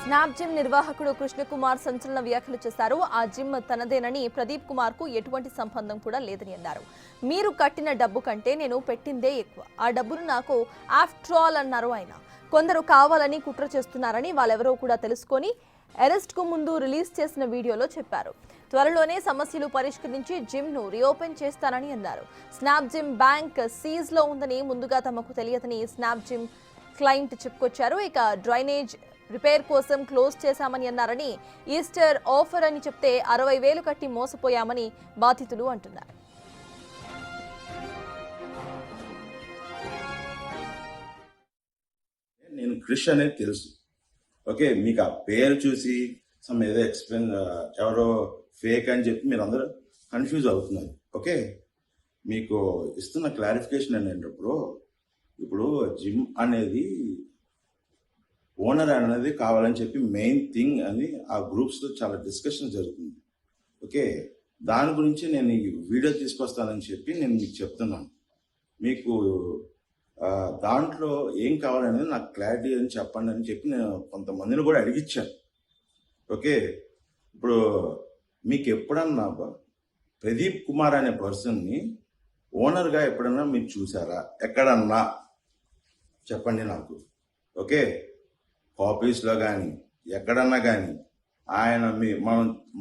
Snap gym నిర్వాహకుడు కృష్ణకుమార్ సంచలన వ్యాఖ్యలు చేశారు. ఆ జిమ్ తనదేనని, ప్రదీప్ కుమార్ కు ఎటువంటి సంబంధం కూడా లేదని అన్నారు. మీరు కట్టిన డబ్బు కంటే నేను పెట్టిందే ఎక్కువ, ఆ డబ్బును నాకు ఆఫ్టర్ ఆల్ అన్నారు ఆయన. కొందరు కావాలని కుట్ర చేస్తున్నారని వాళ్ళెవరో కూడా తెలుసుకొని అరెస్ట్ కు ముందు రిలీజ్ చేసిన వీడియోలో చెప్పారు. త్వరలోనే సమస్యలు పరిష్కరించి జిమ్ ను రీఓపెన్ చేస్తానని అన్నారు. స్నాప్ జిమ్ బ్యాంక్ సీజ్ లో ఉందని ముందుగా తమకు తెలియదని స్నాప్ జిమ్ క్లయింట్ చెప్పుకొచ్చారు. ఇక డ్రైనేజ్ రిపేర్ కోసం క్లోజ్ చేశామని అన్నారని, ఈస్టర్ ఆఫర్ అని చెప్తే 60,000 కట్టి మోసపోయామని బాధితులు అంటున్నారు. నేను క్రిష్ అనేది తెలుసు. ఓకే, మీకు ఆ పేరు చూసి సమ్ ఏదో ఎక్స్ప్లెయిన్ ఎవరో ఫేక్ అని చెప్పి మీరు అందరూ కన్ఫ్యూజ్ అవుతున్నారు. ఓకే, మీకు ఇస్తున్న క్లారిఫికేషన్ ఏంటంటే ఇప్పుడు జిమ్ అనేది ఓనర్ అనేది కావాలని చెప్పి మెయిన్ థింగ్ అని ఆ గ్రూప్స్లో చాలా డిస్కషన్ జరుగుతుంది. ఓకే, దాని గురించి నేను ఈ వీడియో తీసుకొస్తానని చెప్పి నేను మీకు చెప్తున్నాను. మీకు దాంట్లో ఏం కావాలనేది నాకు క్లారిటీ అని చెప్పండి అని చెప్పి నేను కొంతమందిని కూడా అడిగించాను. ఓకే, ఇప్పుడు మీకు ఎప్పుడన్నా ప్రదీప్ కుమార్ అనే పర్సన్ని ఓనర్గా ఎప్పుడన్నా మీరు చూసారా? ఎక్కడన్నా చెప్పండి నాకు. ఓకే, ఆఫీస్లో కానీ ఎక్కడన్నా కానీ ఆయన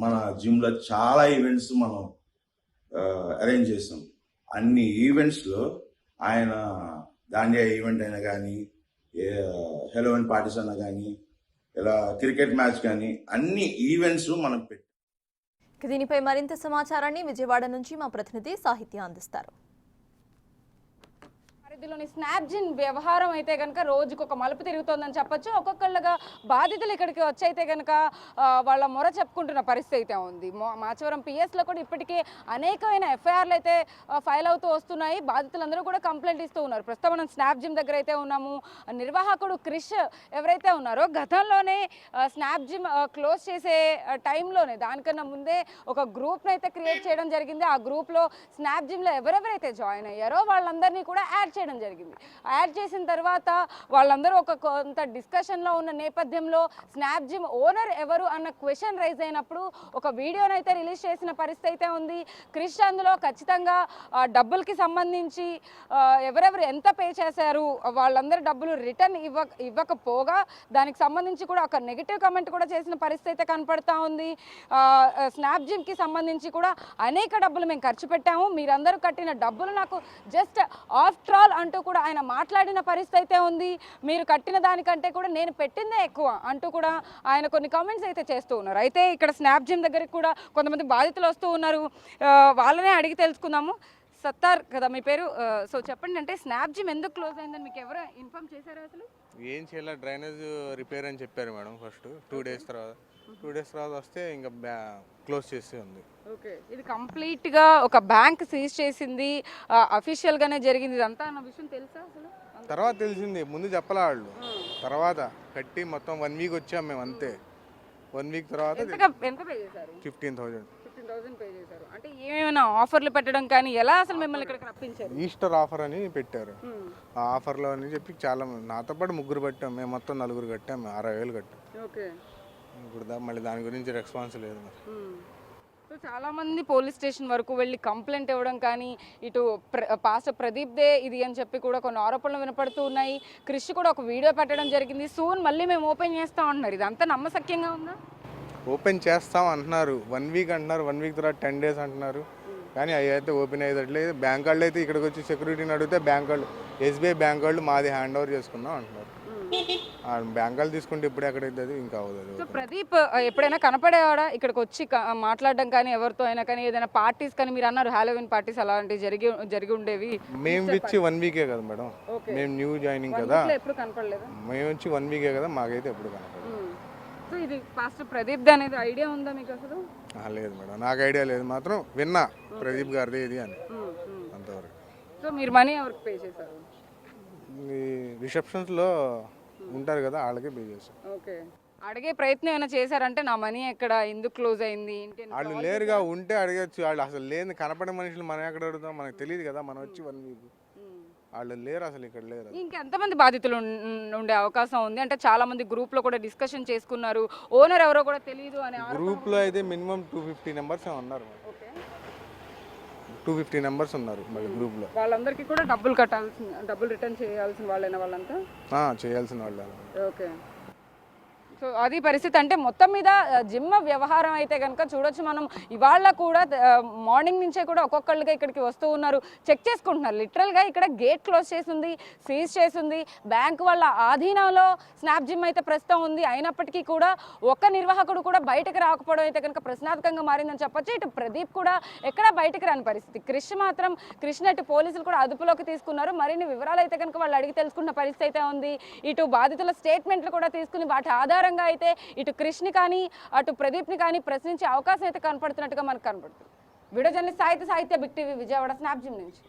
మన జిమ్లో చాలా ఈవెంట్స్ మనం అరేంజ్ చేస్తాం. అన్ని ఈవెంట్స్లో ఆయన దాండియా ఈవెంట్ అయినా కానీ, హెలోవిన్ పార్టీస్ అయినా కానీ, ఇలా క్రికెట్ మ్యాచ్ కానీ అన్ని ఈవెంట్స్ మనం పెట్టి. దీనిపై మరింత సమాచారాన్ని విజయవాడ నుంచి మా ప్రతినిధి సాహిత్య అందిస్తారు. పరిధిలోని స్నాప్ జిమ్ వ్యవహారం అయితే కనుక రోజుకు ఒక మలుపు తిరుగుతోందని చెప్పొచ్చు. ఒక్కొక్కళ్ళగా బాధితులు ఇక్కడికి వచ్చైతే కనుక వాళ్ళ మొర చెప్పుకుంటున్న పరిస్థితి అయితే ఉంది. మాచవరం పిఎస్లో కూడా ఇప్పటికే అనేకమైన ఎఫ్ఐఆర్లు అయితే ఫైల్ అవుతూ వస్తున్నాయి. బాధితులందరూ కూడా కంప్లైంట్ ఇస్తూ ఉన్నారు. ప్రస్తుతం మనం స్నాప్ జిమ్ దగ్గర అయితే ఉన్నాము. నిర్వాహకుడు క్రిష్ ఎవరైతే ఉన్నారో గతంలోనే స్నాప్ జిమ్ క్లోజ్ చేసే టైంలోనే దానికన్నా ముందే ఒక గ్రూప్ని అయితే క్రియేట్ చేయడం జరిగింది. ఆ గ్రూప్లో స్నాప్ జిమ్లో ఎవరెవరైతే జాయిన్ అయ్యారో వాళ్ళందరినీ కూడా యాడ్ చేయడం జరిగింది. యాడ్ చేసిన తర్వాత వాళ్ళందరూ ఒక కొంత డిస్కషన్లో ఉన్న నేపథ్యంలో స్నాప్ జిమ్ ఓనర్ ఎవరు అన్న క్వశ్చన్ రైజ్ అయినప్పుడు ఒక వీడియోని అయితే రిలీజ్ చేసిన పరిస్థితి అయితే ఉంది. క్రిష్ అందులో ఖచ్చితంగా డబ్బులకి సంబంధించి ఎవరెవరు ఎంత పే చేశారు, వాళ్ళందరూ డబ్బులు రిటర్న్ ఇవ్వకపోగా దానికి సంబంధించి కూడా ఒక నెగిటివ్ కామెంట్ కూడా చేసిన పరిస్థితి అయితే కనపడతా ఉంది. స్నాప్ జిమ్కి సంబంధించి కూడా అనేక డబ్బులు మేము ఖర్చు పెట్టాము, మీరందరూ కట్టిన డబ్బులు నాకు జస్ట్ ఆఫ్టర్ ఆల్ అంటూ కూడా ఆయన మాట్లాడిన పరిస్థితి అయితే ఉంది. మీరు కట్టిన దానికంటే కూడా నేను పెట్టిందే ఎక్కువ అంటూ కూడా ఆయన కొన్ని కామెంట్స్ అయితే చేస్తూ ఉన్నారు. అయితే ఇక్కడ స్నాప్ జిమ్ దగ్గరికి కూడా కొంతమంది బాధితులు వస్తూ ఉన్నారు. వాళ్ళనే అడిగి తెలుసుకుందాము. సత్తార్ కదా మీ పేరు? సో చెప్పండి, అంటే స్నాప్ జిమ్ ఎందుకు క్లోజ్ అయిందని మీకు ఎవరు ఇన్ఫార్మ్ చేశారు? అసలు ఏం చేయాలి, డ్రైనేజ్ రిపేర్ అని చెప్పారు మేడం. ఫస్ట్ 2 days తర్వాత వస్తే ఇంకా క్లోజ్ చేసి ఉంది. ఓకే, ఇది కంప్లీట్గా ఒక బ్యాంక్ సీజ్ చేసింది, అఫీషియల్గానే జరిగింది ఇదంతా అన్న విషయం తెలుసా? అసలు తర్వాత తెలిసింది, ముందు చెప్పలే వాళ్ళు. తర్వాత కట్టి మొత్తం 1 week వచ్చాం మేము, అంతే. 1 week తర్వాత ఎంత పే చేశారు? 15,000 పే చేశారు. అంటే ఏమైనా ఆఫర్లు పెట్టడం కానీ ఎలా అసలు మిమ్మల్ని ఇక్కడికి రప్పించారు? ఈస్టర్ ఆఫర్ అని పెట్టారు. ఆ ఆఫర్లో అని చెప్పి చాలా నాతో పాటు 3 కట్టాం, మేము మొత్తం 4 కట్టాం, 60,000 కట్టాం. ఓకే, ఇప్పుడు మళ్ళీ దాని గురించి రెస్పాన్స్ లేదు మరి. సో చాలామంది పోలీస్ స్టేషన్ వరకు వెళ్ళి కంప్లైంట్ ఇవ్వడం కానీ, ఇటు పాస్టర్ ప్రదీప్దే ఇది అని చెప్పి కూడా కొన్ని ఆరోపణలు వినపడుతూ ఉన్నాయి. క్రిష్ కూడా ఒక వీడియో పెట్టడం జరిగింది, సూన్ మళ్ళీ మేము ఓపెన్ చేస్తాం అంటున్నారు. ఇదంతా నమ్మశక్యంగా ఉందా? ఓపెన్ చేస్తాం అంటున్నారు, 1 week అంటున్నారు, 1 week తర్వాత 10 days అంటున్నారు. కానీ అవి అయితే ఓపెన్ అయ్యేటట్లేదు. బ్యాంక్ వాళ్ళు అయితే ఇక్కడికి వచ్చి సెక్యూరిటీని అడిగితే బ్యాంక్ వాళ్ళు, SBI బ్యాంక్ వాళ్ళు మాది హ్యాండ్ ఓవర్ చేసుకుందాం అంటున్నారు. బ్యాంక్ వాళ్ళు తీసుకుంటే ఇప్పుడు ఎక్కడైతే అది ఇంకా అవుతుంది. సో ప్రదీప్ ఎప్పుడైనా కనపడేవాడా ఇక్కడికి వచ్చి మాట్లాడడం కానీ, ఎవరితో అయినా కానీ, ఏదైనా పార్టీస్ కానీ? మీరు అన్నారు హాలోవిన్ పార్టీస్ అలాంటివి జరిగి ఉండేవి. మేము వచ్చి 1 week కదా మేడం, మేము న్యూ జాయినింగ్ కదా, ఎప్పుడు కనపడలేదు. మేము వచ్చి 1 week కదా, మాకైతే ఎప్పుడు కనపడలేదు. సో ఇది పాస్టర్ ప్రదీప్ అనేది ఐడియా ఉందా మీకు అసలు? లేదు మేడం, నాకు ఐడియా లేదు. మాత్రం విన్నా ప్రదీప్ గారిది ఇది అని, అంతవరకు. సో మీరు మనీ ఎవరికి పే చేశారు? రిసెప్షన్స్లో ఉంటారు కదా, వాళ్ళకే పే చేశారు. ఓకే, అడిగే ప్రయత్నం ఏమైనా చేశారంటే నా మనీ ఎక్కడ, ఎందుకు క్లోజ్ అయింది? వాళ్ళు లేరుగా, ఉంటే అడగచ్చు. వాళ్ళు అసలు లేని కనపడే మనుషులు మనం ఎక్కడ అడుగుతాం, మనకు తెలియదు కదా. మనం వచ్చి 1 week వాళ్ళు లేరు, అసలు ఇక్కడ లేరు. ఇంకెంతమంది బాధితులు ఉండే అవకాశం ఉంది? అంటే చాలా మంది గ్రూప్ లో కూడా డిస్కషన్ చేసుకున్నారు, ఓనర్ ఎవరో కూడా తెలియదు అని. గ్రూప్లో అయితే మినిమం 250 మెంబర్స్ ఉన్నారు, 250 మెంబర్స్ ఉన్నారు మళ్ళీ గ్రూప్లో. వాళ్ళందరికీ కూడా డబ్బులు రిటర్న్ చేయాల్సిన వాళ్ళైనా వాళ్ళంతా చేయాల్సిన వాళ్ళు. ఓకే, సో అది పరిస్థితి. అంటే మొత్తం మీద జిమ్ వ్యవహారం అయితే కనుక చూడొచ్చు మనం. ఇవాళ కూడా మార్నింగ్ నుంచే కూడా ఒక్కొక్కళ్ళుగా ఇక్కడికి వస్తూ ఉన్నారు, చెక్ చేసుకుంటున్నారు. లిటరల్గా ఇక్కడ గేట్ క్లోజ్ చేసింది, సీజ్ చేసింది. బ్యాంక్ వాళ్ళ ఆధీనంలో స్నాప్ జిమ్ అయితే ప్రస్తుతం ఉంది. అయినప్పటికీ కూడా ఒక్క నిర్వాహకుడు కూడా బయటకు రాకపోవడం అయితే కనుక ప్రశ్నార్థకంగా మారిందని చెప్పొచ్చు. ఇటు ప్రదీప్ కూడా ఎక్కడా బయటకు రాని పరిస్థితి. కృష్ణ ఇటు పోలీసులు కూడా అదుపులోకి తీసుకున్నారు. మరిన్ని వివరాలు అయితే కనుక వాళ్ళు అడిగి తెలుసుకున్న పరిస్థితి అయితే ఉంది. ఇటు బాధితుల స్టేట్మెంట్లు కూడా తీసుకుని వాటి ఆధారంగా అయితే ఇటు కృష్ణ కానీ అటు ప్రదీప్ని కానీ ప్రశ్నించే అవకాశం అయితే కనపడుతున్నట్టుగా మనకు కనపడుతుంది. Video journalist Sahitya big TV Vijayawada స్నాప్ జిమ్ నుంచి.